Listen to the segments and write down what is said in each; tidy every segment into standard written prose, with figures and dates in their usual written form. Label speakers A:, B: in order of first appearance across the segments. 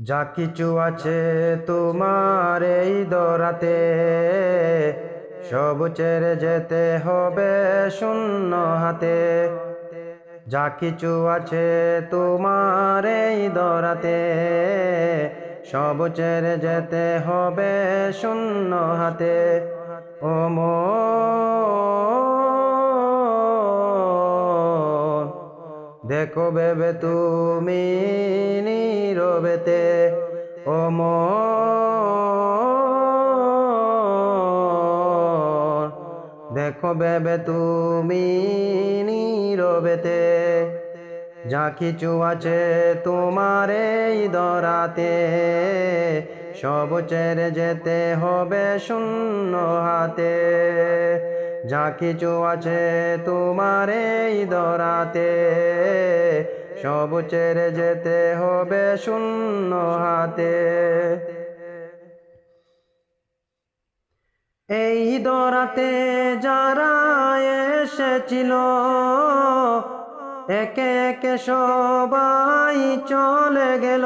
A: যা কিছু আছে তোমার এই দরাতে, সব ছেড়ে যেতে হবে শূন্য হাতে। যা কিছু আছে তোমার এই দরাতে, সব ছেড়ে যেতে হবে শূন্য হাতে। ও মন, দেখো ভেবে তুমি নীরবেতে। ও মন, দেখো ভেবে তুমি নীরবেতে। যা কিছু আছে তোমার এই দরাতে, সব ছেড়ে যেতে হবে শূন্য হাতে। যা কিছু আছে তোমার এই দরাতে, সব ছেড়ে যেতে হবে শূন্য হাতে। এই দরাতে যারা এসেছিল, একে একে সবাই চলে গেল।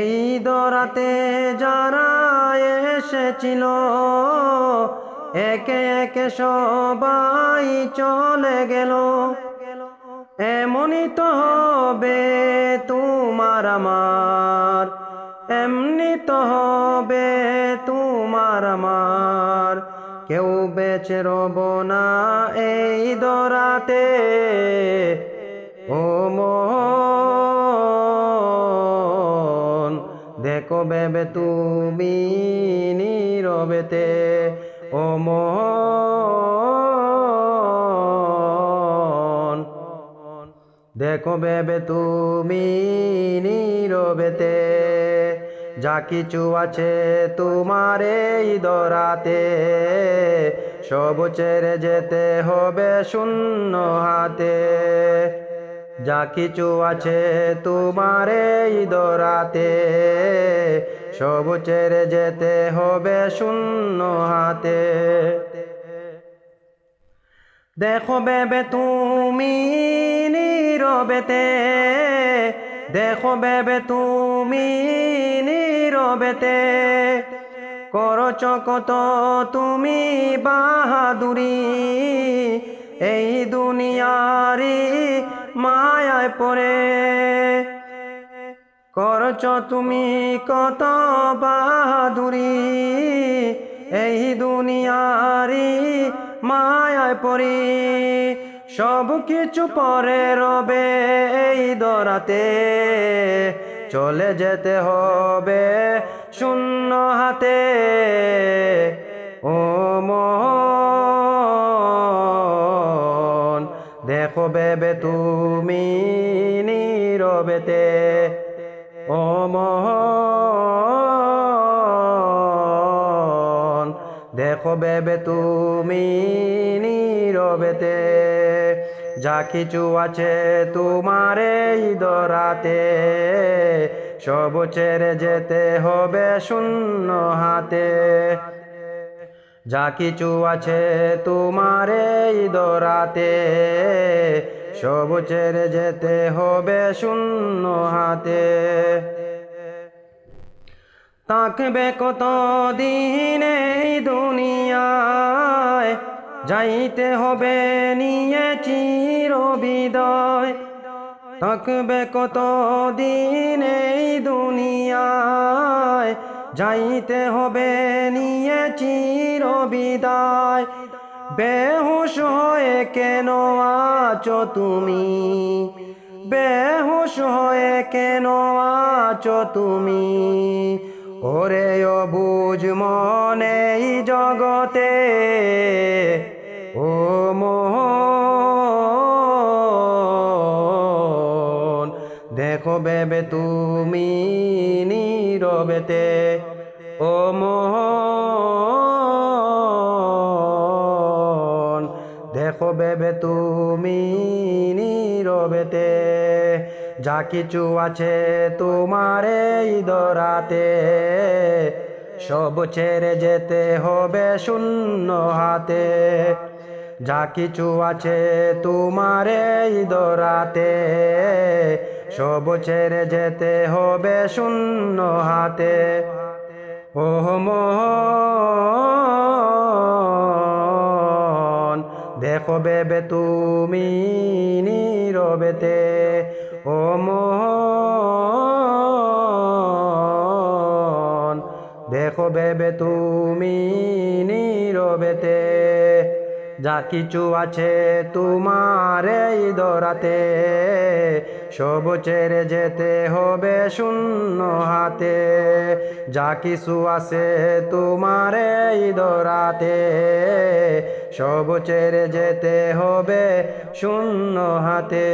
A: এই দরাতে যারা এসেছিল, একে একে সবাই চলে গেল। এমনই তো হবে তোমার আমার, এমনি তো হবে তোমার আমার। কেউ বেঁচে রব না এই দরাতে। ও মন, দেখো ভেবে তুমি নীরবেতে। ও মন, দেখো ভেবে তুমি নীরবেতে। যা কিছু আছে তোমার এই দরাতে, সব ছেড়ে যেতে হবে শূন্য হাতে। যা কিছু আছে তোমার এই দরাতে, সব ছেড়ে যেতে হবে শূন্য হাতে। দেখো ভেবে তুমি নীরবেতে, দেখো ভেবে তুমি নীরবেতে। করছ কত তুমি বাহাদুরি, এই দুনিয়ারি মায়ায় পড়ে। করছ তুমি কত বাহাদুরি, এই দুনিয়ারি মায়ায় পড়ি। সব কিছু পরে রবে এই দরাতে, চলে যেতে হবে শূন্য হাতে। ও মন, দেখো ভেবে তুমি নীরবেতে। ও মন, দেখো ভেবে তুমি নীরবেতে। যা কিছু আছে তোমার এই দরাতে, সব ছেড়ে যেতে হবে শূন্য হাতে। যা কিছু আছে তোমার এই দরাতে, সব ছেড়ে যেতে হবে শূন্য হাতে। থাকবে কত দিন এই দুনিয়ায়, যাইতে হবে নিয়ে চিরবিদায়। থাকবে কত দিন এই দুনিয়ায়, যাইতে হবে নিয়ে চিরবিদায়। বেহুশ হয়ে কেন আছো তুমি, বেহুশ হয়ে কেন আছো তুমি। ওরে অবুঝ মনে এই জগতে। ও মন, দেখো ভেবে তুমি নীরবেতে। ও মন, দেখো ভেবে তুমি নীরবেতে। যা কিছু আছে তোমার এই দরাতে, সব ছেড়ে যেতে হবে শূন্য হাতে। যা কিছু আছে তোমার এই দরাতে, সব ছেড়ে যেতে হবে শূন্য হাতে। ও মন দেখো ভেবে তুমি নীরবেতে, ও মন দেখো ভেবে তুমি নীরবেতে। যা কিছু আছে তোমার এই ধরাতে, সব ছেড়ে যেতে হবে শূন্য হাতে। যা কিছু আছে তোমার এই ধরাতে, সব ছেড়ে যেতে হবে শূন্য হাতে।